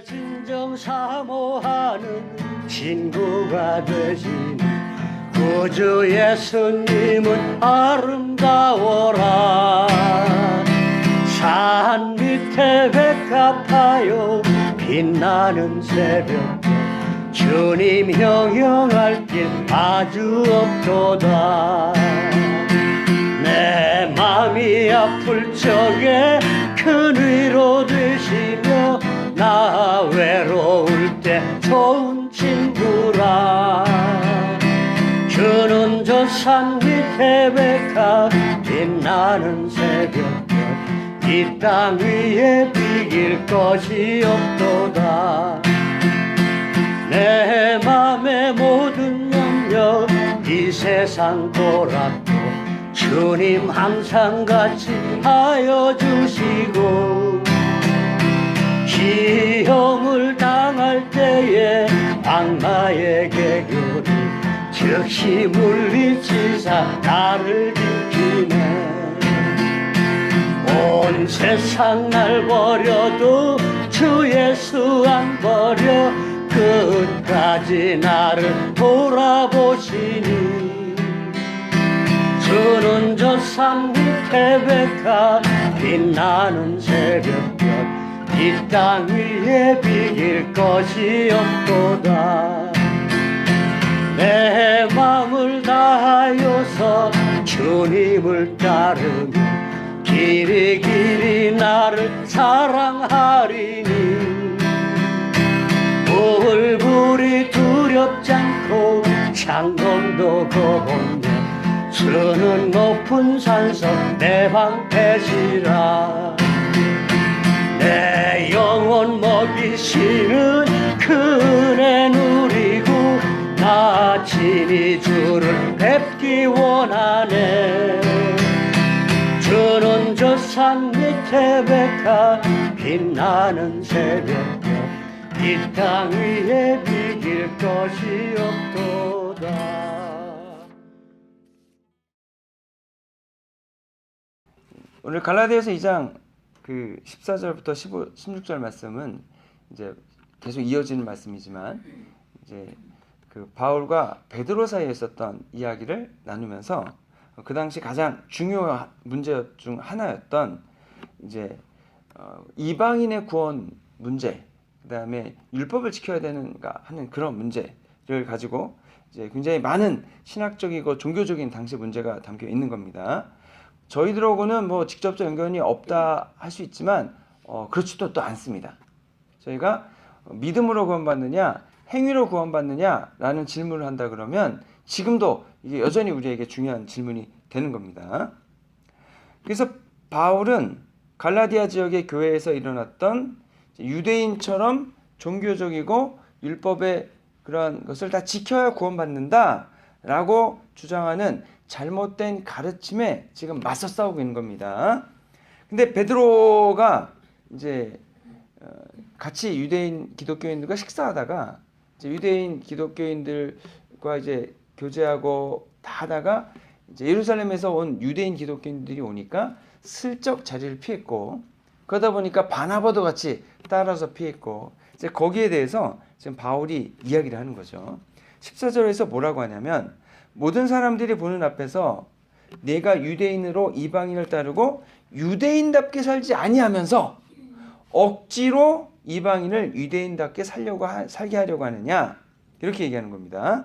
진정 사모하는 친구가 되신 구주 예수님은 아름다워라. 산 밑에 백합하여 빛나는 새벽 주님 형용할 길 아주 없도다. 내 맘이 아플 적에 큰 위로 되시며 나 외로울 때 좋은 친구라. 주는 저 산 밑에 백합 빛나는 새벽별 이 땅 위에 비길 것이 없도다. 내 맘의 모든 염려 이 세상 돌았고 주님 항상 같이 하여 주시고 시험을 당할 때에 악마의 개교를 즉시 물리치사 나를 지키네. 온 세상 날 버려도 주 예수 안 버려 끝까지 나를 돌아보시니. 주는 저 산 밑에 백합 빛나는 새벽별 이 땅 위에 비길 것이 없도다. 내 맘을 다하여서 주님을 따르며 길이 길이 나를 사랑하리니. 불불이 두렵지 않고 창검도 겁없네. 주는 높은 산성 내 방패시라. 내 영혼 먹이시는 그네 누리고 나 친히 주를 뵙기 원하네. 주는 저 산 밑에 백합 빛나는 새벽별 이 땅 위에 비길 것이 없도다. 오늘 갈라디아서 2장 그 14절부터 16절 말씀은 이제 계속 이어지는 말씀이지만 이제 그 바울과 베드로 사이에 있었던 이야기를 나누면서 그 당시 가장 중요한 문제 중 하나였던 이제 이방인의 구원 문제, 그다음에 율법을 지켜야 되는가 하는 그런 문제를 가지고 이제 굉장히 많은 신학적이고 종교적인 당시 문제가 담겨 있는 겁니다. 저희들하고는 뭐 직접적 연관이 없다 할 수 있지만 그렇지도 또 않습니다. 저희가 믿음으로 구원받느냐 행위로 구원받느냐라는 질문을 한다 그러면 지금도 이게 여전히 우리에게 중요한 질문이 되는 겁니다. 그래서 바울은 갈라디아 지역의 교회에서 일어났던 유대인처럼 종교적이고 율법의 그런 것을 다 지켜야 구원받는다라고 주장하는 잘못된 가르침에 지금 맞서 싸우고 있는 겁니다. 근데 베드로가 이제 같이 유대인 기독교인들과 식사하다가 이제 유대인 기독교인들과 이제 교제하고 다 하다가 이제 예루살렘에서 온 유대인 기독교인들이 오니까 슬쩍 자리를 피했고, 그러다 보니까 바나바도 같이 따라서 피했고, 이제 거기에 대해서 지금 바울이 이야기를 하는 거죠. 14절에서 뭐라고 하냐면 모든 사람들이 보는 앞에서 내가 유대인으로 이방인을 따르고 유대인답게 살지 아니하면서 억지로 이방인을 유대인답게 살게 하려고 하느냐, 이렇게 얘기하는 겁니다.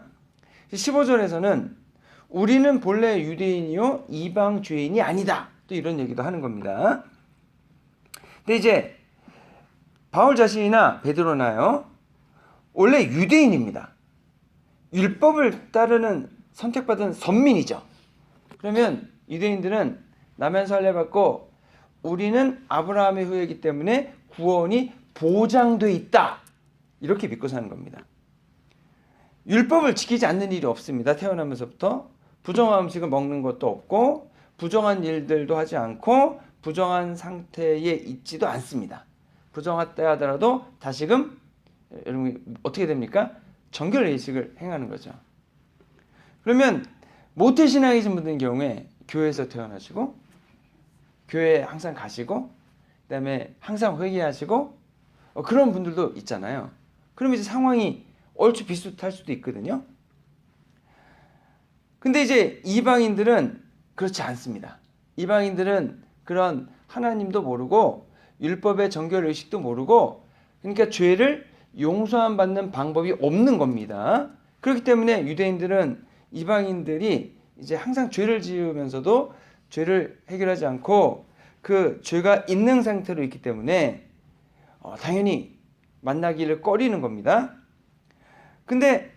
15절에서는 우리는 본래 유대인이요 이방 죄인이 아니다, 또 이런 얘기도 하는 겁니다. 근데 이제 바울 자신이나 베드로나요 원래 유대인입니다. 율법을 따르는 선택받은 선민이죠. 그러면 유대인들은 나면 살례받고 우리는 아브라함의 후예이기 때문에 구원이 보장돼 있다, 이렇게 믿고 사는 겁니다. 율법을 지키지 않는 일이 없습니다. 태어나면서부터 부정한 음식을 먹는 것도 없고 부정한 일들도 하지 않고 부정한 상태에 있지도 않습니다. 부정했다 하더라도 다시금 여러분 어떻게 됩니까? 정결의식을 행하는 거죠. 그러면 모태신앙이신 분들의 경우에 교회에서 태어나시고 교회에 항상 가시고 그다음에 항상 회개하시고 그런 분들도 있잖아요. 그럼 이제 상황이 얼추 비슷할 수도 있거든요. 근데 이제 이방인들은 그렇지 않습니다. 이방인들은 그런 하나님도 모르고 율법의 정결 의식도 모르고, 그러니까 죄를 용서함 받는 방법이 없는 겁니다. 그렇기 때문에 유대인들은 이방인들이 이제 항상 죄를 지으면서도 죄를 해결하지 않고 그 죄가 있는 상태로 있기 때문에 당연히 만나기를 꺼리는 겁니다. 근데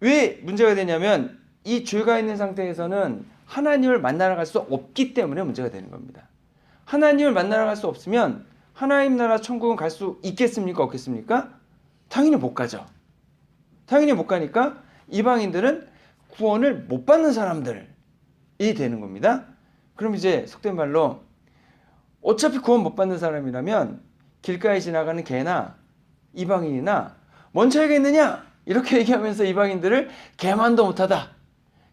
왜 문제가 되냐면 이 죄가 있는 상태에서는 하나님을 만나러 갈 수 없기 때문에 문제가 되는 겁니다. 하나님을 만나러 갈 수 없으면 하나님 나라 천국은 갈 수 있겠습니까? 없겠습니까? 당연히 못 가죠. 당연히 못 가니까 이방인들은 구원을 못 받는 사람들이 되는 겁니다. 그럼 이제 속된 말로 어차피 구원 못 받는 사람이라면 길가에 지나가는 개나 이방인이나 뭔 차이가 있느냐? 이렇게 얘기하면서 이방인들을 개만도 못하다.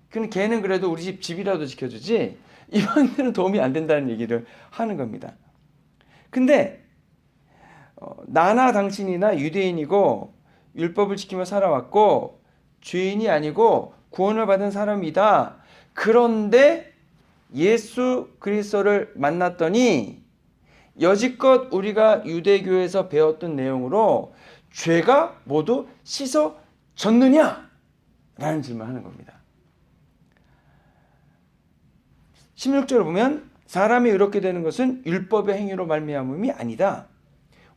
그럼 개는 그래도 우리 집이라도 지켜주지 이방인들은 도움이 안 된다는 얘기를 하는 겁니다. 근데 나나 당신이나 유대인이고 율법을 지키며 살아왔고 죄인이 아니고 구원을 받은 사람이다. 그런데 예수 그리스도를 만났더니 여지껏 우리가 유대교에서 배웠던 내용으로 죄가 모두 씻어졌느냐? 라는 질문을 하는 겁니다. 16절을 보면 사람이 의롭게 되는 것은 율법의 행위로 말미암음이 아니다.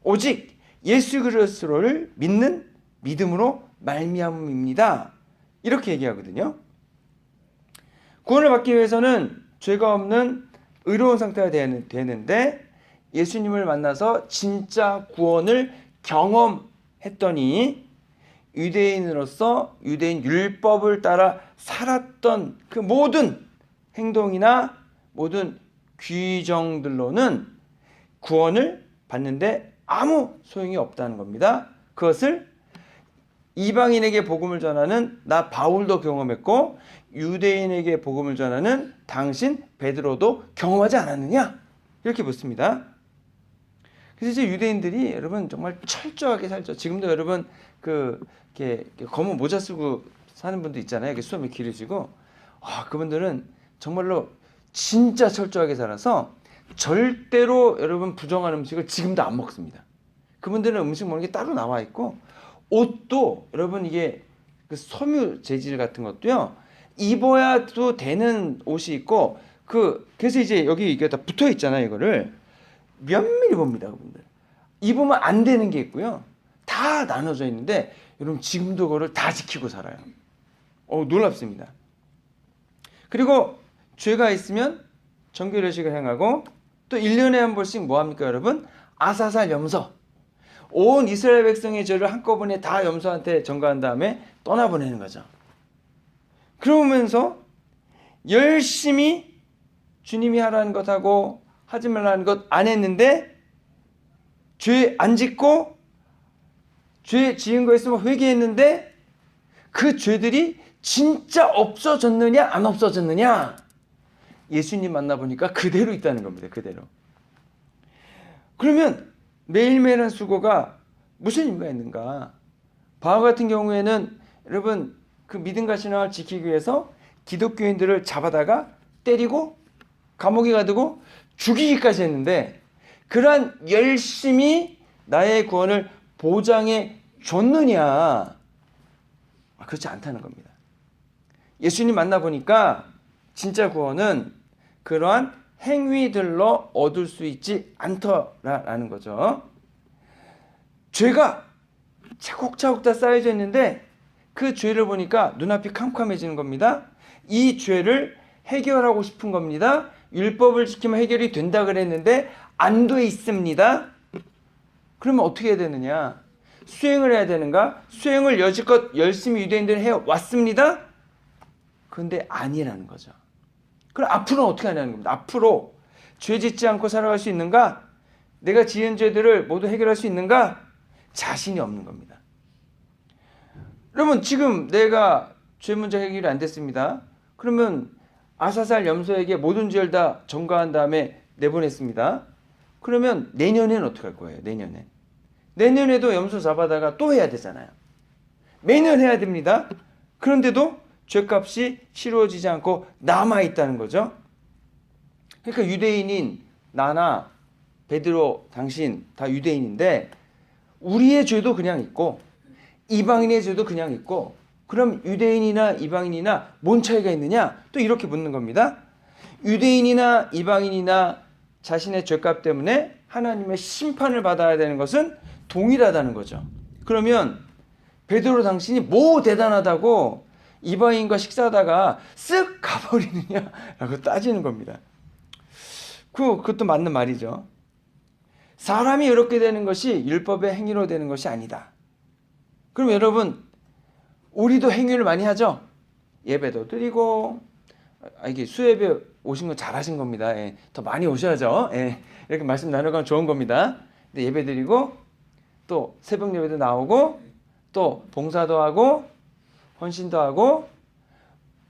오직 예수 그리스도를 믿는 믿음으로 말미암음입니다. 이렇게 얘기하거든요. 구원을 받기 위해서는 죄가 없는 의로운 상태가 되는데 예수님을 만나서 진짜 구원을 경험했더니 유대인으로서 유대인 율법을 따라 살았던 그 모든 행동이나 모든 규정들로는 구원을 받는데 아무 소용이 없다는 겁니다. 그것을 이방인에게 복음을 전하는 나 바울도 경험했고 유대인에게 복음을 전하는 당신 베드로도 경험하지 않았느냐? 이렇게 묻습니다. 그래서 이제 유대인들이 여러분 정말 철저하게 살죠. 지금도 여러분 이렇게 검은 모자 쓰고 사는 분도 있잖아요. 이렇게 수염이 길어지고 그분들은 정말로 진짜 철저하게 살아서 절대로 여러분 부정한 음식을 지금도 안 먹습니다. 그분들은 음식 먹는 게 따로 나와 있고 옷도 여러분 이게 그 섬유 재질 같은 것도요 입어야도 되는 옷이 있고 그래서 이제 여기 이게 다 붙어 있잖아요. 이거를 면밀히 봅니다. 그분들 입으면 안 되는 게 있고요 다 나눠져 있는데 여러분 지금도 그거를 다 지키고 살아요. 놀랍습니다. 그리고 죄가 있으면 정결의식을 행하고 또 1년에 한 번씩 뭐합니까 여러분? 아사살 염소. 온 이스라엘 백성의 죄를 한꺼번에 다 염소한테 전가한 다음에 떠나보내는 거죠. 그러면서 열심히 주님이 하라는 것하고 하지 말라는 것 안 했는데 죄 안 짓고 죄 지은 거 있으면 회개했는데 그 죄들이 진짜 없어졌느냐 안 없어졌느냐? 예수님 만나보니까 그대로 있다는 겁니다. 그대로. 그러면 매일매일한 수고가 무슨 의미가 있는가? 바울 같은 경우에는 여러분 그 믿음과 신앙을 지키기 위해서 기독교인들을 잡아다가 때리고 감옥에 가두고 죽이기까지 했는데 그러한 열심히 나의 구원을 보장해 줬느냐? 그렇지 않다는 겁니다. 예수님 만나보니까 진짜 구원은 그러한 행위들로 얻을 수 있지 않더라라는 거죠. 죄가 차곡차곡 다 쌓여져 있는데 그 죄를 보니까 눈앞이 캄캄해지는 겁니다. 이 죄를 해결하고 싶은 겁니다. 율법을 지키면 해결이 된다 그랬는데 안 돼 있습니다. 그러면 어떻게 해야 되느냐? 수행을 해야 되는가? 수행을 여지껏 열심히 유대인들은 해왔습니다. 그런데 아니라는 거죠. 그럼 앞으로는 어떻게 하냐는 겁니다. 앞으로 죄 짓지 않고 살아갈 수 있는가? 내가 지은 죄들을 모두 해결할 수 있는가? 자신이 없는 겁니다. 여러분 지금 내가 죄 문제 해결이 안 됐습니다. 그러면 아사살 염소에게 모든 죄를 다 전가한 다음에 내보냈습니다. 그러면 내년에는 어떻게 할 거예요? 내년에 내년에도 염소 잡아다가 또 해야 되잖아요. 매년 해야 됩니다. 그런데도 죄값이 치루어지지 않고 남아있다는 거죠. 그러니까 유대인인 나나 베드로 당신 다 유대인인데 우리의 죄도 그냥 있고 이방인의 죄도 그냥 있고 그럼 유대인이나 이방인이나 뭔 차이가 있느냐? 또 이렇게 묻는 겁니다. 유대인이나 이방인이나 자신의 죄값 때문에 하나님의 심판을 받아야 되는 것은 동일하다는 거죠. 그러면 베드로 당신이 뭐 대단하다고 이방인과 식사하다가 쓱 가버리느냐라고 따지는 겁니다. 그것도 맞는 말이죠. 사람이 이렇게 되는 것이 율법의 행위로 되는 것이 아니다. 그럼 여러분 우리도 행위를 많이 하죠. 예배도 드리고 이게 수예배 오신 거 잘하신 겁니다. 예, 더 많이 오셔야죠. 예, 이렇게 말씀 나누면 좋은 겁니다. 근데 예배 드리고 또 새벽 예배도 나오고 또 봉사도 하고 헌신도 하고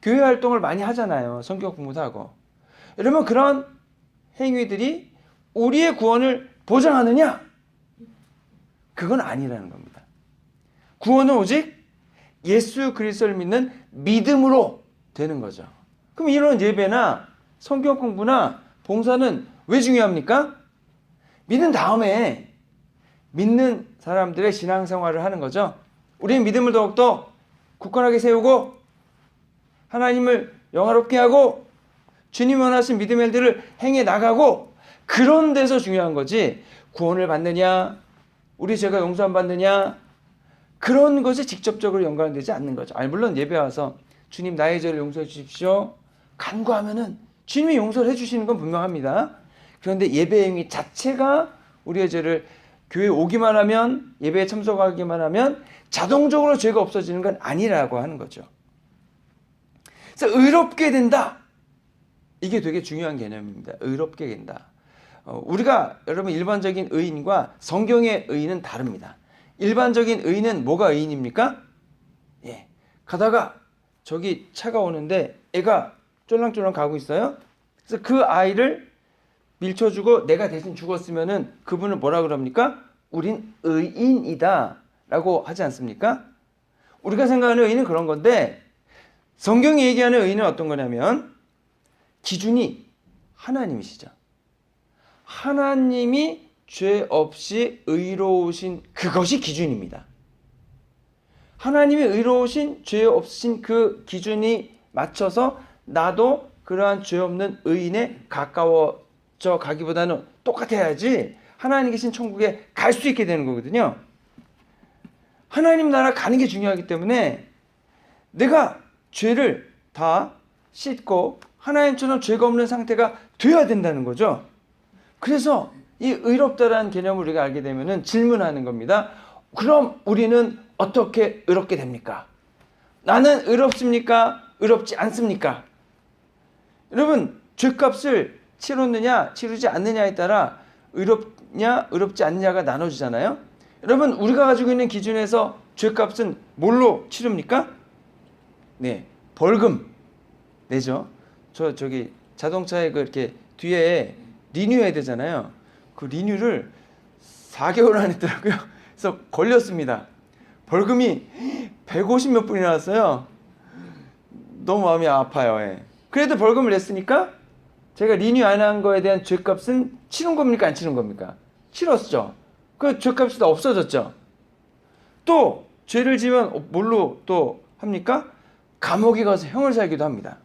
교회 활동을 많이 하잖아요. 성경 공부도 하고. 여러분 그런 행위들이 우리의 구원을 보장하느냐? 그건 아니라는 겁니다. 구원은 오직 예수 그리스도를 믿는 믿음으로 되는 거죠. 그럼 이런 예배나 성경 공부나 봉사는 왜 중요합니까? 믿은 다음에 믿는 사람들의 신앙생활을 하는 거죠. 우리는 믿음을 더욱더 굳건하게 세우고 하나님을 영화롭게 하고 주님 원하신 믿음의 일들을 행해 나가고 그런 데서 중요한 거지 구원을 받느냐 우리 죄가 용서 안 받느냐 그런 것이 직접적으로 연관되지 않는 거죠. 물론 예배 와서 주님 나의 죄를 용서해 주십시오 간구하면은 주님이 용서를 해주시는 건 분명합니다. 그런데 예배 행위 자체가 우리의 죄를 교회에 오기만 하면 예배에 참석하기만 하면 자동적으로 죄가 없어지는 건 아니라고 하는 거죠. 그래서 의롭게 된다. 이게 되게 중요한 개념입니다. 의롭게 된다. 우리가 여러분 일반적인 의인과 성경의 의인은 다릅니다. 일반적인 의인은 뭐가 의인입니까? 예, 가다가 저기 차가 오는데 애가 쫄랑쫄랑 가고 있어요. 그래서 그 아이를 밀쳐주고 내가 대신 죽었으면은 그분은 뭐라 그럽니까? 우린 의인이다 라고 하지 않습니까? 우리가 생각하는 의인은 그런 건데 성경이 얘기하는 의인은 어떤 거냐면 기준이 하나님이시죠. 하나님이 죄 없이 의로우신 그것이 기준입니다. 하나님이 의로우신 죄 없으신 그 기준이 맞춰서 나도 그러한 죄 없는 의인에 가까워져 가기보다는 똑같아야지 하나님 계신 천국에 갈 수 있게 되는 거거든요. 하나님 나라 가는 게 중요하기 때문에 내가 죄를 다 씻고 하나님처럼 죄가 없는 상태가 되어야 된다는 거죠. 그래서 이 의롭다라는 개념을 우리가 알게 되면은 질문하는 겁니다. 그럼 우리는 어떻게 의롭게 됩니까? 나는 의롭습니까? 의롭지 않습니까? 여러분 죄값을 치렀느냐 치르지 않느냐에 따라 의롭냐 의롭지 않느냐가 나눠지잖아요. 여러분 우리가 가지고 있는 기준에서 죄값은 뭘로 치릅니까? 네, 벌금 내죠. 저기 자동차에 그 이렇게 뒤에 리뉴해야 되잖아요. 그 리뉴를 4개월 안 했더라고요. 그래서 걸렸습니다. 벌금이 150 몇 분이 나왔어요. 너무 마음이 아파요. 예. 그래도 벌금을 냈으니까 제가 리뉴 안 한 거에 대한 죄값은 치른 겁니까? 안 치른 겁니까? 치렀죠. 그 죄값이 다 없어졌죠. 또 죄를 지면 뭘로 또 합니까? 감옥에 가서 형을 살기도 합니다.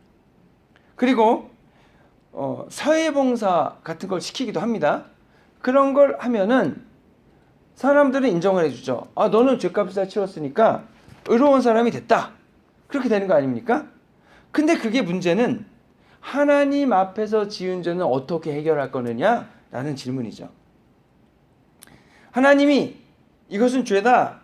그리고 사회봉사 같은 걸 시키기도 합니다. 그런 걸 하면은 사람들은 인정을 해주죠. 아, 너는 죄값을 다 치렀으니까 의로운 사람이 됐다. 그렇게 되는 거 아닙니까? 근데 그게 문제는 하나님 앞에서 지은 죄는 어떻게 해결할 거느냐? 라는 질문이죠. 하나님이 이것은 죄다,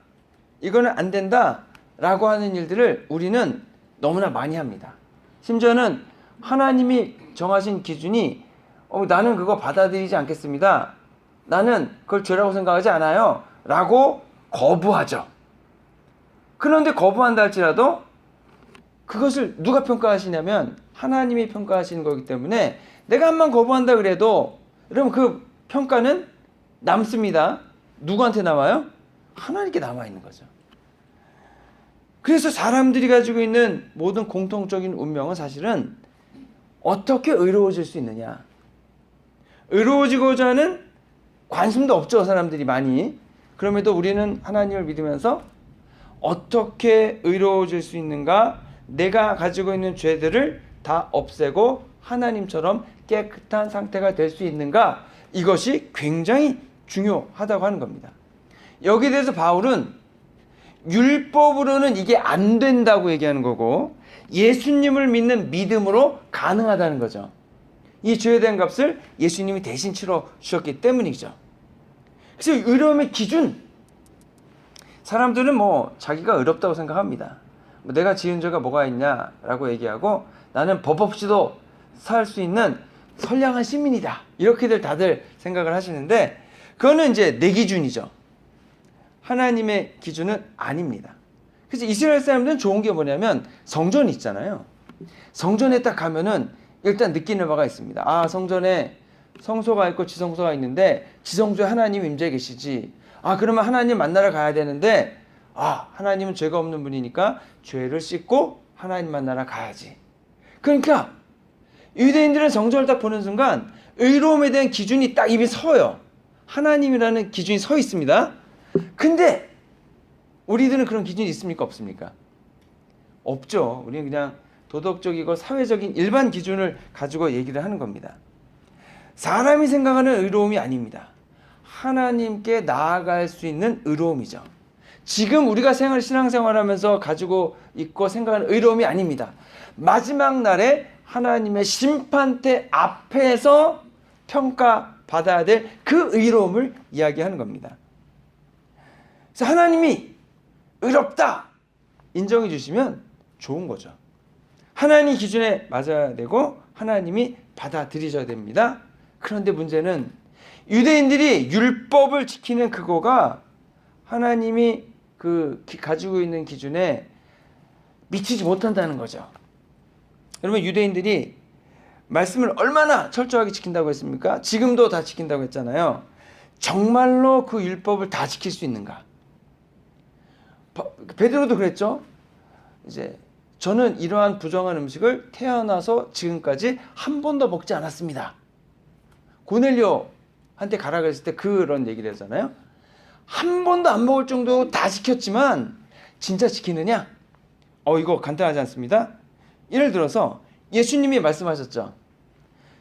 이거는 안 된다 라고 하는 일들을 우리는 너무나 많이 합니다. 심지어는 하나님이 정하신 기준이 나는 그거 받아들이지 않겠습니다. 나는 그걸 죄라고 생각하지 않아요. 라고 거부하죠. 그런데 거부한다 할지라도 그것을 누가 평가하시냐면 하나님이 평가하시는 거기 때문에 내가 한 번 거부한다 그래도 여러분 그 평가는 남습니다. 누구한테 남아요? 하나님께 남아 있는 거죠. 그래서 사람들이 가지고 있는 모든 공통적인 운명은 사실은 어떻게 의로워질 수 있느냐. 의로워지고자 하는 관심도 없죠, 사람들이 많이. 그럼에도 우리는 하나님을 믿으면서 어떻게 의로워질 수 있는가, 내가 가지고 있는 죄들을 다 없애고 하나님처럼 깨끗한 상태가 될 수 있는가, 이것이 굉장히 중요하다고 하는 겁니다. 여기에 대해서 바울은 율법으로는 이게 안 된다고 얘기하는 거고, 예수님을 믿는 믿음으로 가능하다는 거죠. 이 죄에 대한 값을 예수님이 대신 치러 주셨기 때문이죠. 그래서 의로움의 기준, 사람들은 뭐 자기가 의롭다고 생각합니다. 뭐 내가 지은 죄가 뭐가 있냐라고 얘기하고, 나는 법 없이도 살 수 있는 선량한 시민이다, 이렇게들 다들 생각을 하시는데, 그거는 이제 내 기준이죠. 하나님의 기준은 아닙니다. 그래서 이스라엘 사람들은 좋은 게 뭐냐면 성전이 있잖아요. 성전에 딱 가면은 일단 느끼는 바가 있습니다. 아, 성전에 성소가 있고 지성소가 있는데 지성소에 하나님 임재 계시지. 아, 그러면 하나님 만나러 가야 되는데, 아, 하나님은 죄가 없는 분이니까 죄를 씻고 하나님 만나러 가야지. 그러니까 유대인들은 성전을 딱 보는 순간 의로움에 대한 기준이 딱 입에 서요. 하나님이라는 기준이 서 있습니다. 근데 우리들은 그런 기준이 있습니까, 없습니까? 없죠. 우리는 그냥 도덕적이고 사회적인 일반 기준을 가지고 얘기를 하는 겁니다. 사람이 생각하는 의로움이 아닙니다. 하나님께 나아갈 수 있는 의로움이죠. 지금 우리가 신앙생활하면서 가지고 있고 생각하는 의로움이 아닙니다. 마지막 날에 하나님의 심판대 앞에서 평가받아야 될 그 의로움을 이야기하는 겁니다. 그래서 하나님이 의롭다 인정해 주시면 좋은 거죠. 하나님 기준에 맞아야 되고 하나님이 받아들이셔야 됩니다. 그런데 문제는 유대인들이 율법을 지키는 그거가 하나님이 가지고 있는 기준에 미치지 못한다는 거죠. 여러분, 유대인들이 말씀을 얼마나 철저하게 지킨다고 했습니까? 지금도 다 지킨다고 했잖아요. 정말로 그 율법을 다 지킬 수 있는가? 베드로도 그랬죠. 이제 저는 이러한 부정한 음식을 태어나서 지금까지 한 번도 먹지 않았습니다. 고넬료한테 가라 그랬을 때 그런 얘기를 했잖아요. 한 번도 안 먹을 정도 다 지켰지만 진짜 지키느냐? 이거 간단하지 않습니다. 예를 들어서 예수님이 말씀하셨죠.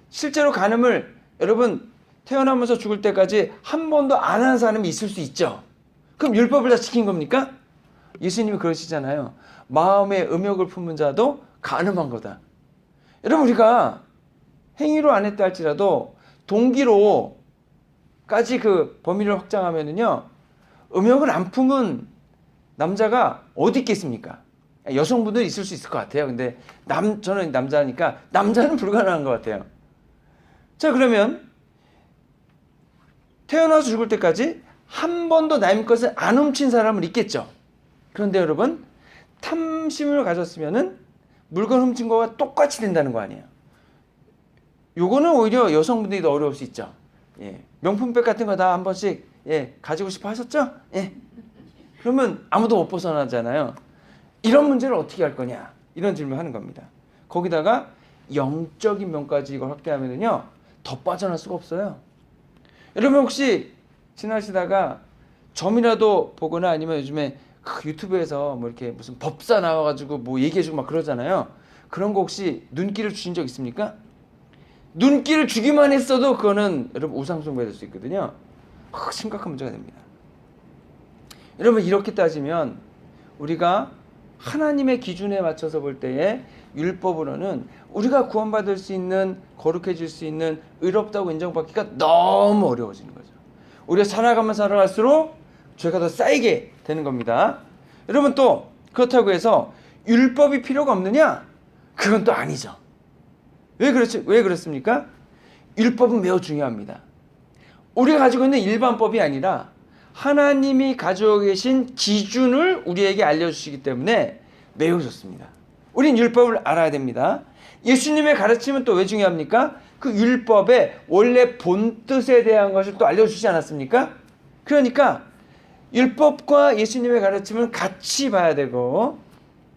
실제로 간음을 여러분 태어나면서 죽을 때까지 한 번도 안 하는 사람이 있을 수 있죠. 그럼 율법을 다 지킨 겁니까? 예수님이 그러시잖아요. 마음에 음욕을 품은 자도 간음한 거다. 여러분, 우리가 행위로 안 했다 할지라도 동기로까지 그 범위를 확장하면은요, 음욕을 안 품은 남자가 어디 있겠습니까? 여성분들 있을 수 있을 것 같아요. 근데 저는 남자니까 남자는 불가능한 것 같아요. 자, 그러면 태어나서 죽을 때까지 한 번도 남의 것을 안 훔친 사람은 있겠죠. 그런데 여러분, 탐심을 가졌으면은 물건 훔친 거와 똑같이 된다는 거 아니에요. 요거는 오히려 여성분들이 더 어려울 수 있죠. 예. 명품백 같은 거 다 한 번씩 가지고 싶어 하셨죠? 예. 그러면 아무도 못 벗어나잖아요. 이런 문제를 어떻게 할 거냐, 이런 질문을 하는 겁니다. 거기다가 영적인 면까지 이걸 확대하면은요, 더 빠져날 수가 없어요. 여러분, 혹시 지나시다가 점이라도 보거나 아니면 요즘에 유튜브에서 뭐 이렇게 무슨 법사 나와가지고 뭐 얘기해주고 막 그러잖아요. 그런 거 혹시 눈길을 주신 적 있습니까? 눈길을 주기만 했어도 그거는 여러분 우상숭배가 될 수 있거든요. 심각한 문제가 됩니다. 여러분, 이렇게 따지면 우리가 하나님의 기준에 맞춰서 볼 때에 율법으로는 우리가 구원받을 수 있는, 거룩해질 수 있는, 의롭다고 인정받기가 너무 어려워지는 거죠. 우리가 살아가면 살아갈수록 죄가 더 쌓이게 되는 겁니다. 여러분, 또 그렇다고 해서 율법이 필요가 없느냐? 그건 또 아니죠. 왜 그렇습니까? 율법은 매우 중요합니다. 우리가 가지고 있는 일반법이 아니라 하나님이 가지고 계신 기준을 우리에게 알려주시기 때문에 매우 좋습니다. 우린 율법을 알아야 됩니다. 예수님의 가르침은 또 왜 중요합니까? 그 율법의 원래 본뜻에 대한 것을 또 알려주시지 않았습니까? 그러니까 율법과 예수님의 가르침을 같이 봐야 되고,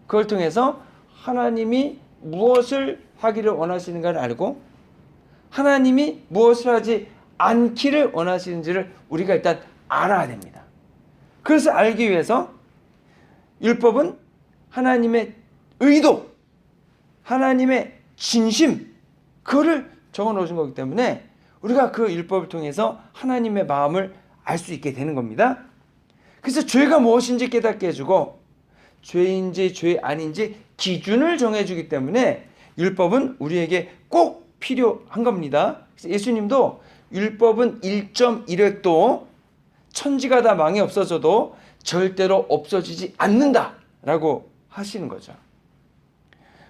그걸 통해서 하나님이 무엇을 하기를 원하시는가를 알고 하나님이 무엇을 하지 않기를 원하시는지를 우리가 일단 알아야 됩니다. 그래서 알기 위해서 율법은 하나님의 의도, 하나님의 진심, 그거를 적어 놓으신 거기 때문에 우리가 그 율법을 통해서 하나님의 마음을 알 수 있게 되는 겁니다. 그래서 죄가 무엇인지 깨닫게 해주고 죄인지 죄 아닌지 기준을 정해주기 때문에 율법은 우리에게 꼭 필요한 겁니다. 그래서 예수님도 율법은 1.1획도 천지가 다 망해 없어져도 절대로 없어지지 않는다라고 하시는 거죠.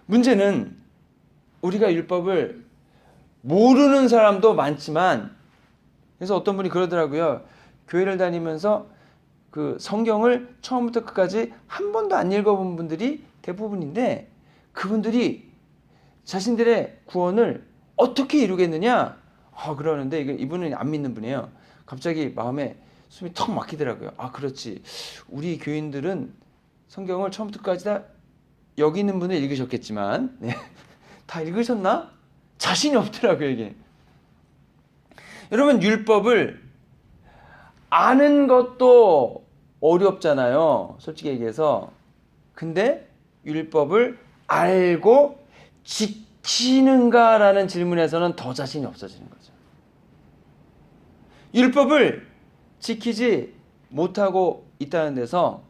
문제는 우리가 율법을 모르는 사람도 많지만, 그래서 어떤 분이 그러더라고요. 교회를 다니면서 그 성경을 처음부터 끝까지 한 번도 안 읽어본 분들이 대부분인데, 그분들이 자신들의 구원을 어떻게 이루겠느냐 그러는데, 이분은 안 믿는 분이에요. 갑자기 마음에 숨이 턱 막히더라고요. 그렇지, 우리 교인들은 성경을 처음부터 끝까지 다 여기 있는 분을 읽으셨겠지만 다 읽으셨나? 자신이 없더라고요 이게. 여러분, 율법을 아는 것도 어렵잖아요, 솔직히 얘기해서. 근데 율법을 알고 지키는가라는 질문에서는 더 자신이 없어지는 거죠. 율법을 지키지 못하고 있다는 데서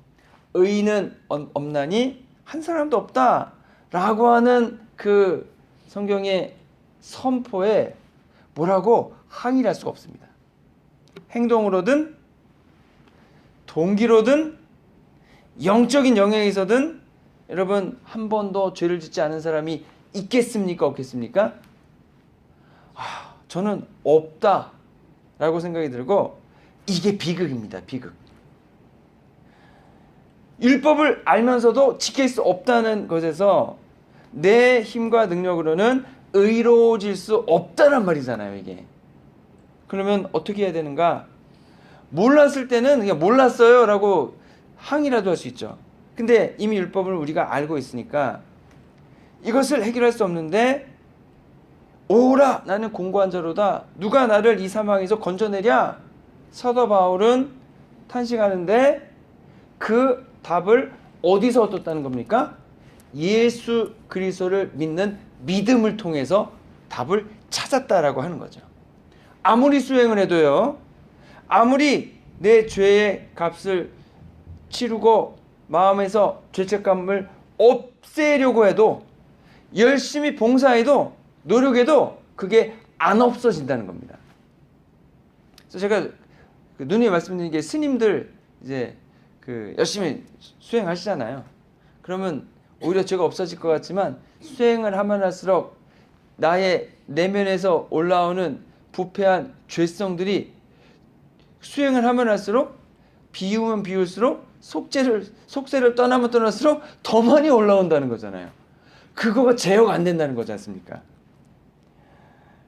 의인은 없나니 한 사람도 없다라고 하는 그 성경의 선포에 뭐라고 항의를 할 수가 없습니다. 행동으로든 동기로든 영적인 영역에서든 여러분, 한 번도 죄를 짓지 않은 사람이 있겠습니까? 없겠습니까? 저는 없다라고 생각이 들고, 이게 비극입니다. 비극. 율법을 알면서도 지킬 수 없다는 것에서 내 힘과 능력으로는 의로워질 수 없다는 말이잖아요, 이게. 그러면 어떻게 해야 되는가? 몰랐을 때는 그냥 몰랐어요 라고 항의라도 할 수 있죠. 근데 이미 율법을 우리가 알고 있으니까 이것을 해결할 수 없는데, 오라 나는 공고한 자로다, 누가 나를 이 사망에서 건져내랴. 사도 바울은 탄식하는데 그 답을 어디서 얻었다는 겁니까? 예수 그리스도를 믿는 믿음을 통해서 답을 찾았다라고 하는 거죠. 아무리 수행을 해도요, 아무리 내 죄의 값을 치르고 마음에서 죄책감을 없애려고 해도, 열심히 봉사해도 노력해도 그게 안 없어진다는 겁니다. 그래서 제가 누누이 말씀드린 게, 스님들 이제 열심히 수행하시잖아요. 그러면 오히려 죄가 없어질 것 같지만, 수행을 하면 할수록 나의 내면에서 올라오는 부패한 죄성들이 수행을 하면 할수록, 비우면 비울수록, 속세를 떠나면 떠날수록 더 많이 올라온다는 거잖아요. 그거가 제어가 안 된다는 거지 않습니까?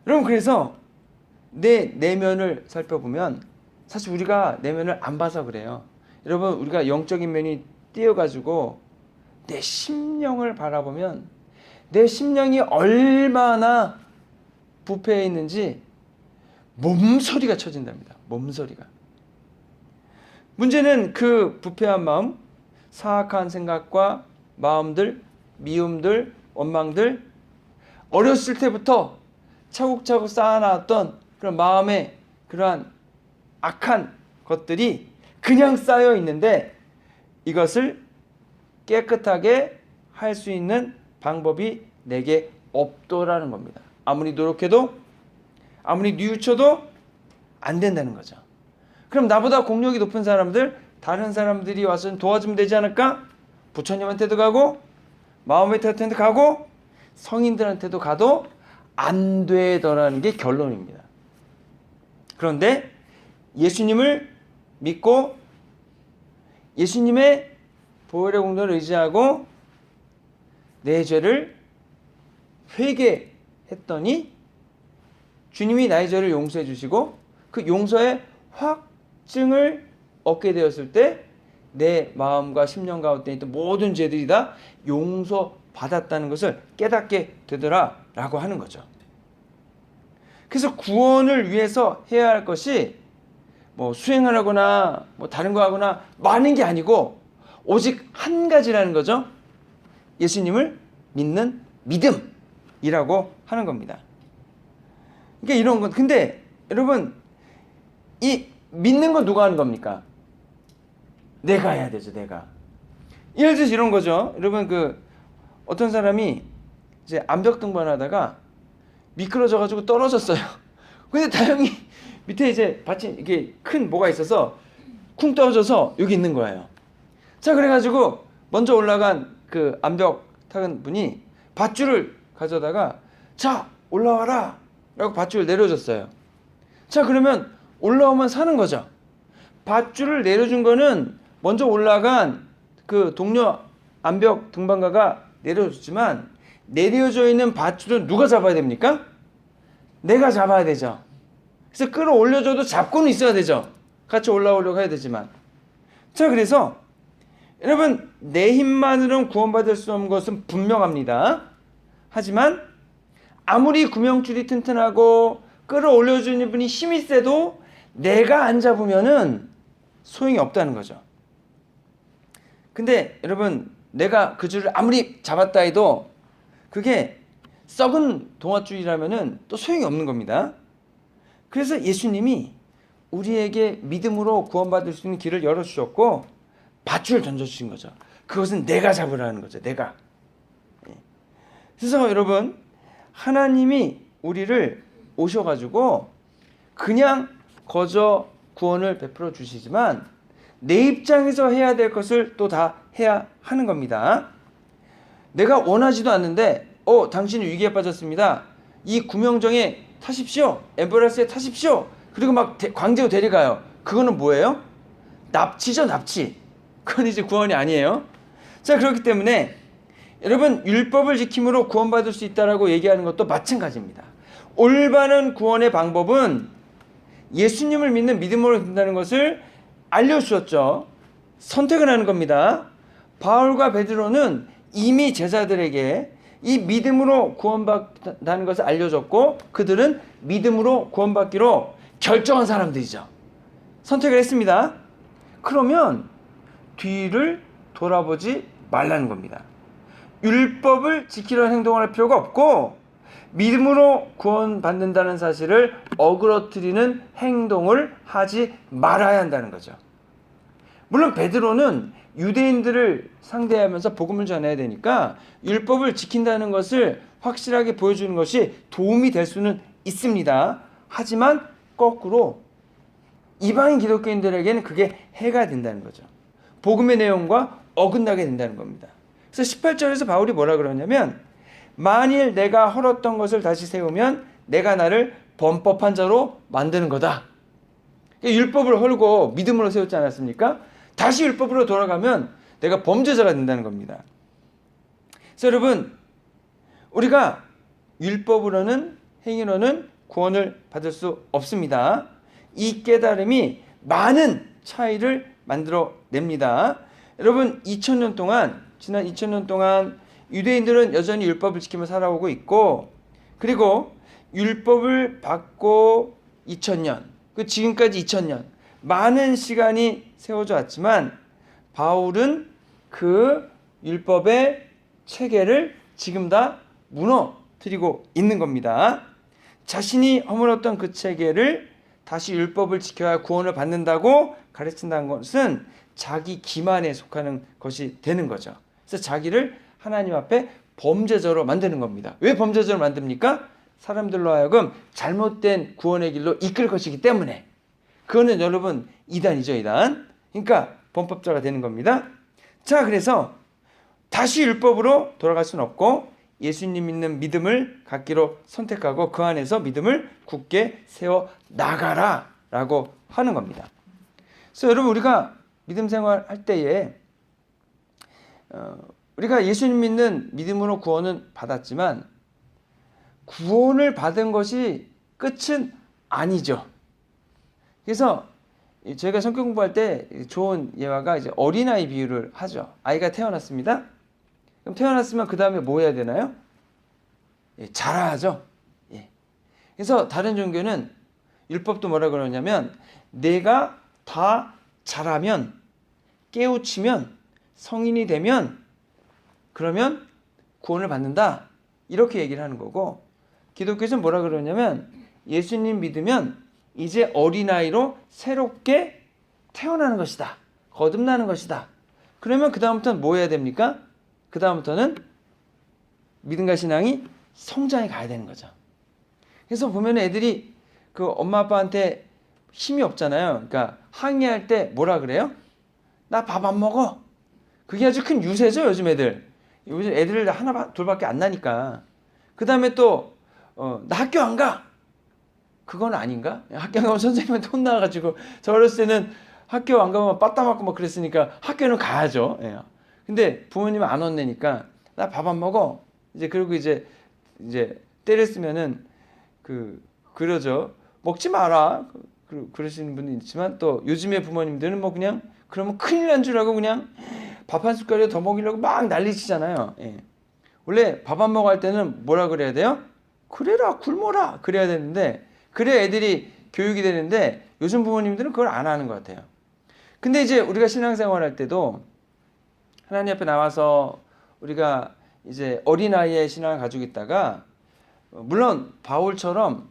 여러분, 그래서 내 내면을 살펴보면, 사실 우리가 내면을 안 봐서 그래요. 여러분, 우리가 영적인 면이 띄어가지고 내 심령을 바라보면 내 심령이 얼마나 부패해 있는지 몸소리가 쳐진답니다. 몸소리가. 문제는 그 부패한 마음, 사악한 생각과 마음들, 미움들, 원망들, 어렸을 때부터 차곡차곡 쌓아놨던 그런 마음의 그러한 악한 것들이 그냥 쌓여 있는데, 이것을 깨끗하게 할 수 있는 방법이 내게 없더라는 겁니다. 아무리 노력해도, 아무리 뉘우쳐도 안 된다는 거죠. 그럼 나보다 공력이 높은 사람들, 다른 사람들이 와서 도와주면 되지 않을까? 부처님한테도 가고, 마음에한테도 가고, 성인들한테도 가도 안 되더라는 게 결론입니다. 그런데 예수님을 믿고 예수님의 보혈의 공로를 의지하고 내 죄를 회개했더니 주님이 나의 죄를 용서해 주시고, 그 용서에 확 확증을 얻게 되었을 때 내 마음과 심령 가운데 있던 모든 죄들이 다 용서받았다는 것을 깨닫게 되더라라고 하는 거죠. 그래서 구원을 위해서 해야 할 것이 뭐 수행을 하거나 뭐 다른 거 하거나 많은 게 아니고 오직 한 가지라는 거죠. 예수님을 믿는 믿음이라고 하는 겁니다. 그러니까 이런 건 근데 여러분 이 믿는 건 누가 하는 겁니까? 내가 해야 되죠. 내가. 예를 들어서 이런 거죠. 여러분 그 어떤 사람이 이제 암벽 등반하다가 미끄러져 가지고 떨어졌어요. 근데 다행히 밑에 이제 받침 이게 큰 뭐가 있어서 쿵 떨어져서 여기 있는 거예요. 자, 그래가지고 먼저 올라간 그 암벽 타는 분이 밧줄을 가져다가 자 올라와라 라고 밧줄을 내려줬어요. 자, 그러면 올라오면 사는 거죠. 밧줄을 내려준 거는 먼저 올라간 그 동료 암벽 등반가가 내려줬지만 내려져 있는 밧줄은 누가 잡아야 됩니까? 내가 잡아야 되죠. 그래서 끌어올려줘도 잡고는 있어야 되죠. 같이 올라오려고 해야 되지만. 자, 그래서 여러분 내 힘만으로는 구원받을 수 없는 것은 분명합니다. 하지만 아무리 구명줄이 튼튼하고 끌어올려주는 분이 힘이 세도 내가 안 잡으면은 소용이 없다는 거죠. 근데 여러분 내가 그 줄을 아무리 잡았다 해도 그게 썩은 동아줄이라면은 또 소용이 없는 겁니다. 그래서 예수님이 우리에게 믿음으로 구원받을 수 있는 길을 열어주셨고 밧줄을 던져주신 거죠. 그것은 내가 잡으라는 거죠. 내가. 그래서 여러분 하나님이 우리를 오셔가지고 그냥 거저 구원을 베풀어 주시지만 내 입장에서 해야 될 것을 또 다 해야 하는 겁니다. 내가 원하지도 않는데 당신이 위기에 빠졌습니다. 이 구명정에 타십시오. 앰뷸런스에 타십시오. 그리고 막 광제로 데려가요. 그거는 뭐예요? 납치죠, 납치. 그건 이제 구원이 아니에요. 자, 그렇기 때문에 여러분 율법을 지킴으로 구원받을 수 있다라고 얘기하는 것도 마찬가지입니다. 올바른 구원의 방법은 예수님을 믿는 믿음으로 된다는 것을 알려주셨죠. 선택을 하는 겁니다. 바울과 베드로는 이미 제자들에게 이 믿음으로 구원받는 것을 알려줬고 그들은 믿음으로 구원받기로 결정한 사람들이죠. 선택을 했습니다. 그러면 뒤를 돌아보지 말라는 겁니다. 율법을 지키려는 행동을 할 필요가 없고 믿음으로 구원받는다는 사실을 어그러뜨리는 행동을 하지 말아야 한다는 거죠. 물론 베드로는 유대인들을 상대하면서 복음을 전해야 되니까 율법을 지킨다는 것을 확실하게 보여주는 것이 도움이 될 수는 있습니다. 하지만 거꾸로 이방인 기독교인들에게는 그게 해가 된다는 거죠. 복음의 내용과 어긋나게 된다는 겁니다. 그래서 18절에서 바울이 뭐라 그러냐면 만일 내가 헐었던 것을 다시 세우면 내가 나를 범법한 자로 만드는 거다. 율법을 헐고 믿음으로 세웠지 않았습니까? 다시 율법으로 돌아가면 내가 범죄자가 된다는 겁니다. 그래서 여러분 우리가 율법으로는 행위로는 구원을 받을 수 없습니다. 이 깨달음이 많은 차이를 만들어냅니다. 여러분 2000년 동안 지난 2000년 동안 유대인들은 여전히 율법을 지키며 살아오고 있고 그리고 율법을 받고 2000년 그 지금까지 2000년 많은 시간이 세워져 왔지만 바울은 그 율법의 체계를 지금 다 무너뜨리고 있는 겁니다. 자신이 허물었던 그 체계를 다시 율법을 지켜야 구원을 받는다고 가르친다는 것은 자기 기만에 속하는 것이 되는 거죠. 그래서 자기를 하나님 앞에 범죄자로 만드는 겁니다. 왜 범죄자로 만듭니까? 사람들로 하여금 잘못된 구원의 길로 이끌 것이기 때문에. 그거는 여러분 이단이죠, 이단. 그러니까 범법자가 되는 겁니다. 자, 그래서 다시 율법으로 돌아갈 수는 없고 예수님 믿는 믿음을 갖기로 선택하고 그 안에서 믿음을 굳게 세워 나가라 라고 하는 겁니다. 그래서 여러분 우리가 믿음 생활할 때에 우리가 예수님 믿는 믿음으로 구원은 받았지만 구원을 받은 것이 끝은 아니죠. 그래서 저희가 성경 공부할 때 좋은 예화가 이제 어린아이 비유를 하죠. 아이가 태어났습니다. 그럼 태어났으면 그 다음에 뭐 해야 되나요? 예, 자라야죠. 예. 그래서 다른 종교는 율법도 뭐라 그러냐면 내가 다 자라면 깨우치면 성인이 되면 그러면 구원을 받는다. 이렇게 얘기를 하는 거고 기독교에서는 뭐라 그러냐면 예수님 믿으면 이제 어린아이로 새롭게 태어나는 것이다. 거듭나는 것이다. 그러면 그 다음부터는 뭐 해야 됩니까? 그 다음부터는 믿음과 신앙이 성장해 가야 되는 거죠. 그래서 보면 애들이 그 엄마 아빠한테 힘이 없잖아요. 그러니까 항의할 때 뭐라 그래요? 나 밥 안 먹어. 그게 아주 큰 유세죠, 요즘 애들. 요즘 애들 하나 둘밖에 안 나니까. 그 다음에 또 나 학교 안 가. 그건 아닌가? 학교 안 가면 선생님한테 혼나가지고 저 어렸을 때는 학교 안 가면 빠따 맞고 막 그랬으니까 학교는 가야죠. 예. 근데 부모님은 안 혼내니까 나 밥 안 먹어. 이제 그리고 이제 때렸으면은 그러죠. 먹지 마라. 그러시는 분도 있지만 또 요즘의 부모님들은 뭐 그냥 그러면 큰일 난 줄 알고 그냥 밥 한 숟가락에 더 먹이려고 막 난리치잖아요. 예. 원래 밥 안 먹어 할 때는 뭐라 그래야 돼요? 그래라 굶어라 그래야 되는데 그래야 애들이 교육이 되는데 요즘 부모님들은 그걸 안 하는 것 같아요. 근데 이제 우리가 신앙생활 할 때도 하나님 앞에 나와서 우리가 이제 어린아이의 신앙을 가지고 있다가 물론 바울처럼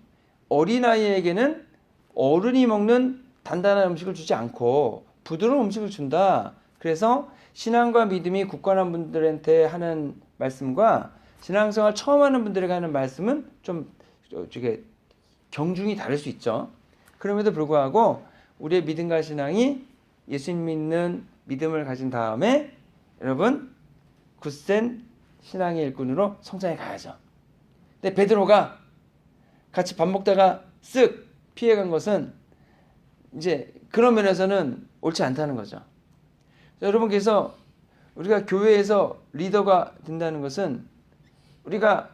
어린아이에게는 어른이 먹는 단단한 음식을 주지 않고 부드러운 음식을 준다. 그래서 신앙과 믿음이 굳건한 분들한테 하는 말씀과 신앙생활 처음 하는 분들에게 하는 말씀은 좀 경중이 다를 수 있죠. 그럼에도 불구하고 우리의 믿음과 신앙이 예수님 믿는 믿음을 가진 다음에 여러분 굳센 신앙의 일꾼으로 성장해 가야죠. 근데 베드로가 같이 밥 먹다가 쓱 피해간 것은 이제 그런 면에서는 옳지 않다는 거죠. 여러분 그래서 우리가 교회에서 리더가 된다는 것은 우리가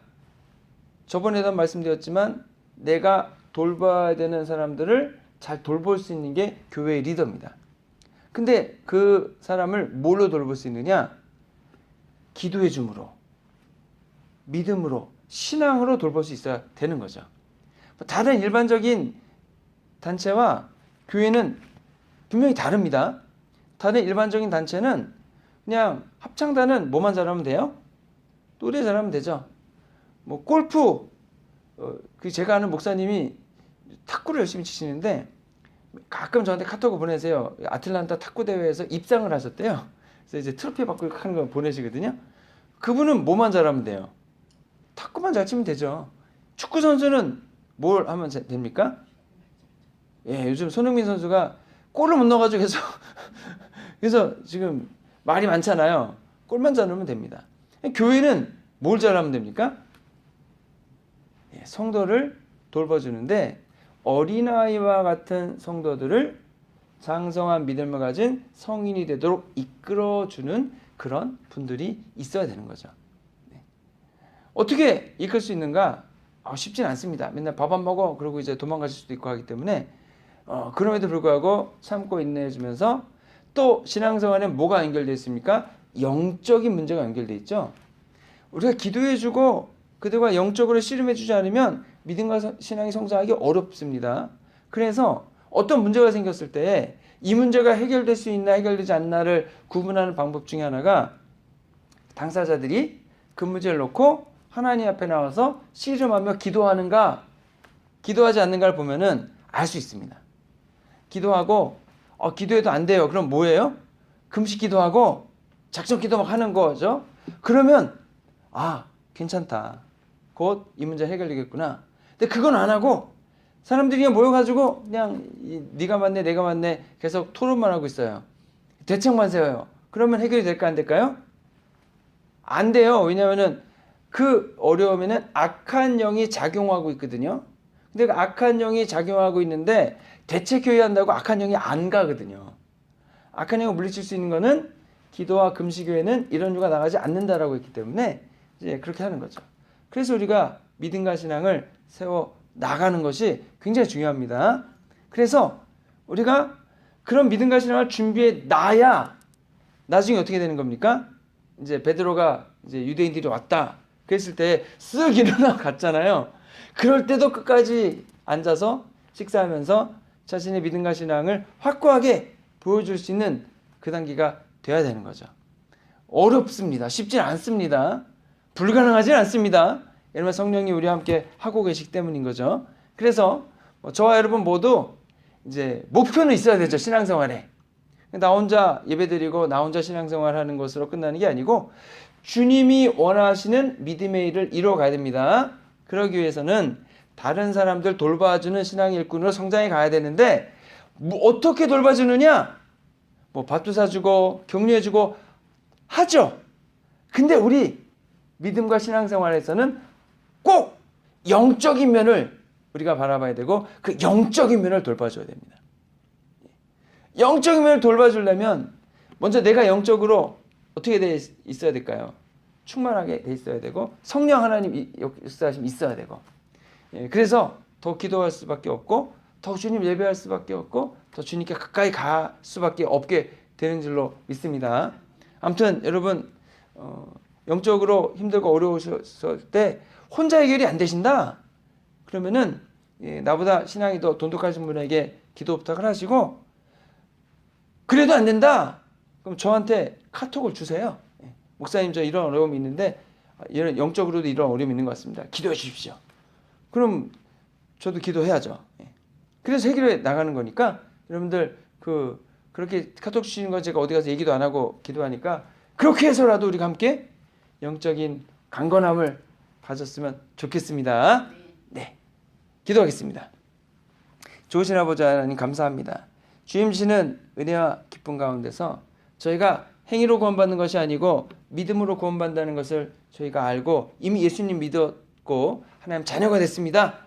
저번에도 말씀드렸지만 내가 돌봐야 되는 사람들을 잘 돌볼 수 있는 게 교회의 리더입니다. 근데 그 사람을 뭘로 돌볼 수 있느냐? 기도해 줌으로, 믿음으로, 신앙으로 돌볼 수 있어야 되는 거죠. 다른 일반적인 단체와 교회는 분명히 다릅니다. 다른 일반적인 단체는 그냥 합창단은 뭐만 잘하면 돼요? 노래 잘하면 되죠. 뭐 골프, 제가 아는 목사님이 탁구를 열심히 치시는데 가끔 저한테 카톡을 보내세요. 아틀란타 탁구 대회에서 입상을 하셨대요. 그래서 이제 트로피 받고 하는 거 보내시거든요. 그분은 뭐만 잘하면 돼요? 탁구만 잘 치면 되죠. 축구 선수는 뭘 하면 됩니까? 예, 요즘 손흥민 선수가 골을 못 넣어가지고 그래서 지금 말이 많잖아요. 골만 잘 넣으면 됩니다. 교회는 뭘 잘하면 됩니까? 예, 성도를 돌봐주는데 어린아이와 같은 성도들을 장성한 믿음을 가진 성인이 되도록 이끌어주는 그런 분들이 있어야 되는 거죠. 네. 어떻게 이끌 수 있는가? 쉽진 않습니다. 맨날 밥 안 먹어 그러고 이제 도망가실 수도 있고 하기 때문에 그럼에도 불구하고 참고 인내해주면서 또 신앙생활에 뭐가 연결되어 있습니까? 영적인 문제가 연결되어 있죠. 우리가 기도해주고 그들과 영적으로 씨름해주지 않으면 믿음과 신앙이 성장하기 어렵습니다. 그래서 어떤 문제가 생겼을 때 이 문제가 해결될 수 있나 해결되지 않나를 구분하는 방법 중에 하나가 당사자들이 그 문제를 놓고 하나님 앞에 나와서 씨름하며 기도하는가 기도하지 않는가를 보면은 알 수 있습니다. 기도하고 기도해도 안 돼요. 그럼 뭐예요? 금식 기도하고 작정 기도 막 하는 거죠. 그러면 괜찮다. 곧 이 문제 해결되겠구나. 근데 그건 안 하고 사람들이 그냥 모여가지고 그냥 네가 맞네 내가 맞네 계속 토론만 하고 있어요. 대책만 세워요. 그러면 해결이 될까 안 될까요? 안 돼요. 왜냐하면은 그 어려움에는 악한 영이 작용하고 있거든요. 근데 그 악한 영이 작용하고 있는데 대책해야 한다고 악한 영이 안 가거든요. 악한 영을 물리칠 수 있는 거는 기도와 금식 외에는 이런 유가 나가지 않는다라고 했기 때문에 이제 그렇게 하는 거죠. 그래서 우리가 믿음과 신앙을 세워 나가는 것이 굉장히 중요합니다. 그래서 우리가 그런 믿음과 신앙을 준비해 놔야 나중에 어떻게 되는 겁니까? 이제 베드로가 이제 유대인들이 왔다 그랬을 때 쓱 일어나 갔잖아요. 그럴 때도 끝까지 앉아서 식사하면서 자신의 믿음과 신앙을 확고하게 보여줄 수 있는 그 단계가 돼야 되는 거죠. 어렵습니다. 쉽진 않습니다. 불가능하진 않습니다. 왜냐하면 성령이 우리와 함께 하고 계시기 때문인 거죠. 그래서 저와 여러분 모두 이제 목표는 있어야 되죠. 신앙생활에. 나 혼자 예배드리고 나 혼자 신앙생활하는 것으로 끝나는 게 아니고 주님이 원하시는 믿음의 일을 이루어 가야 됩니다. 그러기 위해서는 다른 사람들 돌봐주는 신앙의 일꾼으로 성장해 가야 되는데 어떻게 돌봐주느냐? 밥도 사주고 격려해주고 하죠. 근데 우리 믿음과 신앙생활에서는 꼭 영적인 면을 우리가 바라봐야 되고 그 영적인 면을 돌봐줘야 됩니다. 영적인 면을 돌봐주려면 먼저 내가 영적으로 어떻게 돼 있어야 될까요? 충만하게 돼 있어야 되고 성령 하나님 역사하심 있어야 되고 그래서 더 기도할 수밖에 없고 더 주님 예배할 수밖에 없고 더 주님께 가까이 갈 수밖에 없게 되는 줄로 믿습니다. 아무튼 여러분 영적으로 힘들고 어려우셨을 때 혼자 해결이 안 되신다? 그러면은 나보다 신앙이 더 돈독하신 분에게 기도 부탁을 하시고 그래도 안 된다? 그럼 저한테 카톡을 주세요. 목사님 저 이런 어려움이 있는데 이런 영적으로도 이런 어려움이 있는 것 같습니다. 기도해 주십시오. 그럼 저도 기도해야죠. 그래서 해결해 나가는 거니까 여러분들 그렇게 카톡 주시는 거 제가 어디 가서 얘기도 안 하고 기도하니까 그렇게 해서라도 우리가 함께 영적인 강건함을 가졌으면 좋겠습니다. 네, 기도하겠습니다. 좋으신 아버지 하나님 감사합니다. 주님 주시는 은혜와 기쁨 가운데서 저희가 행위로 구원받는 것이 아니고 믿음으로 구원받는다는 것을 저희가 알고 이미 예수님 믿었고 하나님 자녀가 됐습니다.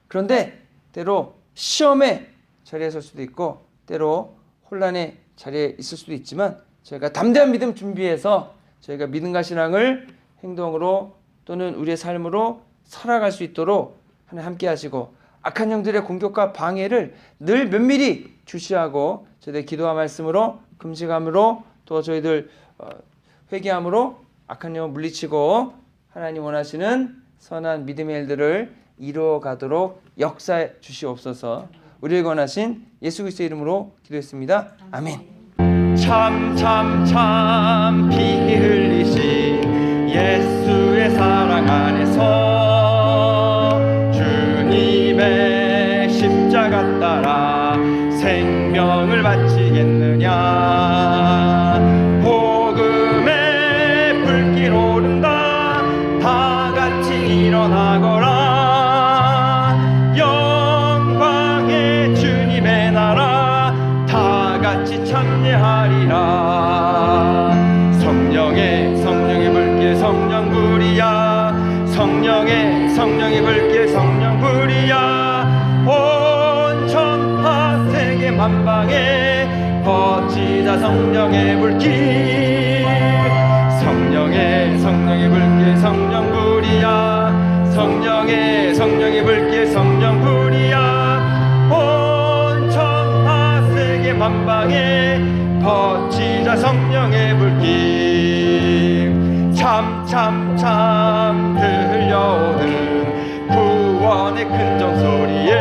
그런데 때로 시험의 자리에 설 수도 있고 때로 혼란의 자리에 있을 수도 있지만 저희가 담대한 믿음 준비해서 저희가 믿음과 신앙을 행동으로 또는 우리의 삶으로 살아갈 수 있도록 하나님 함께 하시고 악한 영들의 공격과 방해를 늘 면밀히 주시하고 저희들 기도와 말씀으로 금식함으로 또 저희들 회개함으로 악한 영을 물리치고 하나님 원하시는 선한 믿음의 일들을 이루어가도록 역사해 주시옵소서. 우리에게 원하신 예수 그리스도의 이름으로 기도했습니다. 아멘. 참 피 흘리신 예수의 사랑 안에서 주님의 십자가 따라 생명을 바치겠느냐. 복음의 불길 오른다 다 같이 일어나거라. 영광의 주님의 나라 다 같이 참여하리라. 성령의 불길 성령 불이야. 성령의 불길 성령 불이야. 온 천하 세계 만방에 퍼지자 성령의 불길. 성령의 불길 성령 불이야. 성령의 불길 성령 불이야. 온 천하 세계 만방에 퍼지자 성령의 불길. 참 들려오는 구원의 큰정 소리에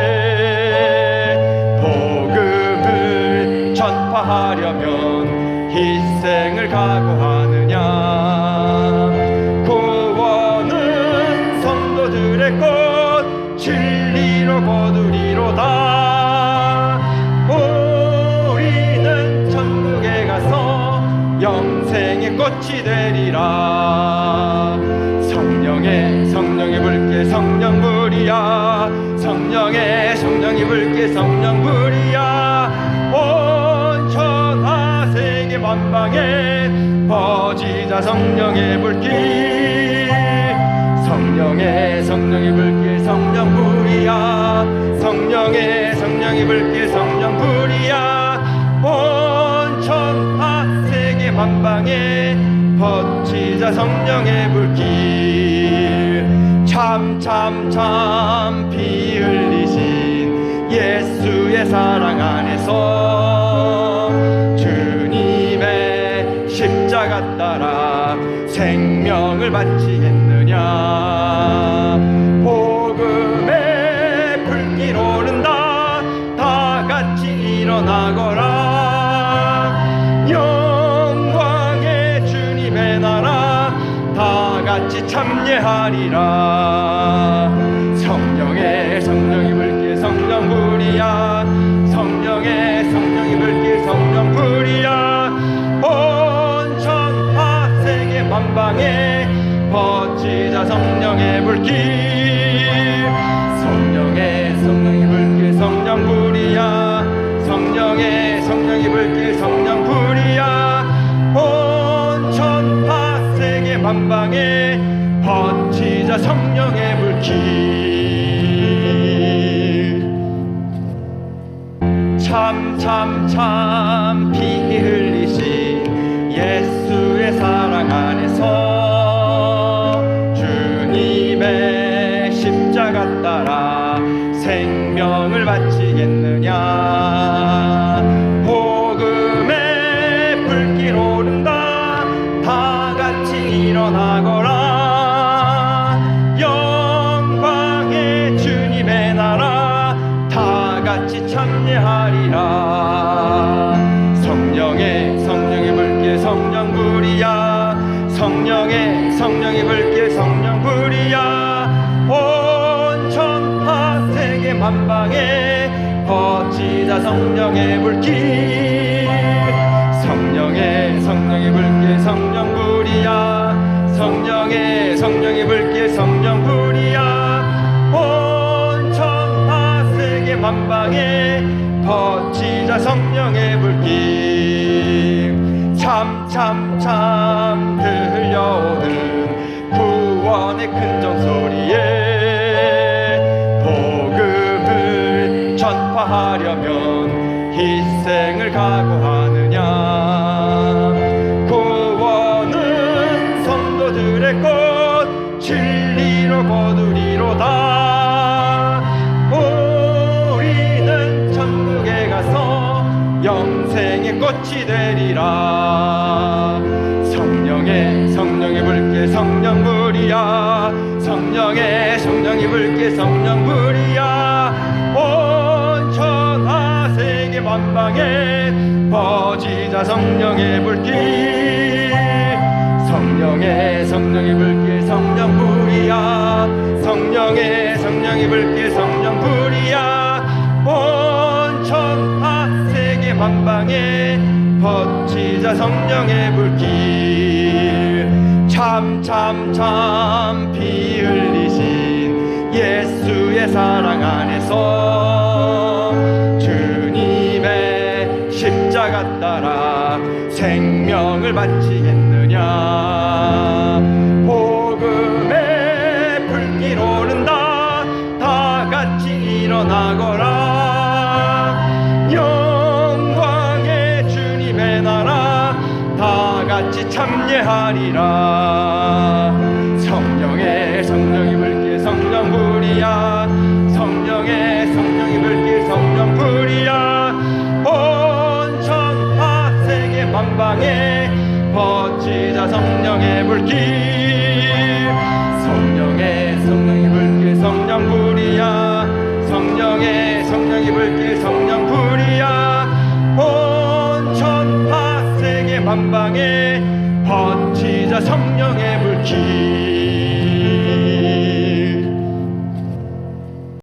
복음을 전파하려면 희생을 각오하느냐. 구원은 성도들의 것 진리로 거두리로다. 우리는 천국에 가서 영생의 꽃이 되리라. 성령의 불길 성령 불이야. 성령의 불길 성령 불이야. 온 천하 세계 만방에 퍼지자 성령의 불길. 성령의 불길 성령 불이야. 성령의 불길 성령 불이야. 온 천하 세계 만방에 퍼지자 성령의 불길. 참 피 흘리신 예수의 사랑 안에서 십자가 따라 생명을 바치겠느냐. 복음의 불길 오른다. 다 같이 일어나거라. 영광의 주님의 나라 다 같이 참여하리라. 성령의 불길 성령 불이야. 성령의 불길 성령 불이야. 온 천하 세계 만방에 퍼지자 성령의 불길. 성령의 불길 성령 불이야. 성령의 불길 성령 불이야. 온 천하 세계 만방에 퍼지자 성령의 불길. 참 피 흘리신 예수의 사랑 안에서 주님의 십자가 따라 생명을 바치겠느냐. 복음의 불길 오른다. 다 같이 일어나거라. 영광의 주님의 나라 다 같이 참여하리라. 성령의 불길 성령 불이야. 성령의 불길 성령 불이야. 온 천하 세계 만방에 퍼지자 성령의 불길. 성령의 불길 성령 불이야. 성령의 불길 성령 불이야. 온 천하 세계 만방에 퍼지자 성령의 불길. 참 들려오는 구원의 큰정 소리에 복음을 전파하려면 희생을 각오하느냐. 구원은 성도들의 꽃 진리로 거두리로다. 우리는 천국에 가서 영생의 꽃이 되리라. 성령의 불길 성령 불이야. 성령의 불길 성령 불이야. 온 천하 세계 만방에 퍼지자 성령의 불길. 성령의 불길 성령 불이야. 성령의 불길 성령 불이야. 온 천하 세계 만방에 퍼지자 성령의 불길. 참 피 흘리신 예수의 사랑 안에서 주님의 십자가 따라 생명을 바치겠느냐. 복음의 불길 오른다. 다 같이 일어나거라. 영광의 주님의 나라 다 같이 참여하리라. 성령의 불길 성령 불이야. 성령의 불길 성령 불이야. 온 천하 세계 만방에 퍼지자 성령의 불길. 성령의 불길 성령 불이야. 성령의 불길 성령 불이야. 온 천하 세계 만방에 퍼지자 성령의 불길.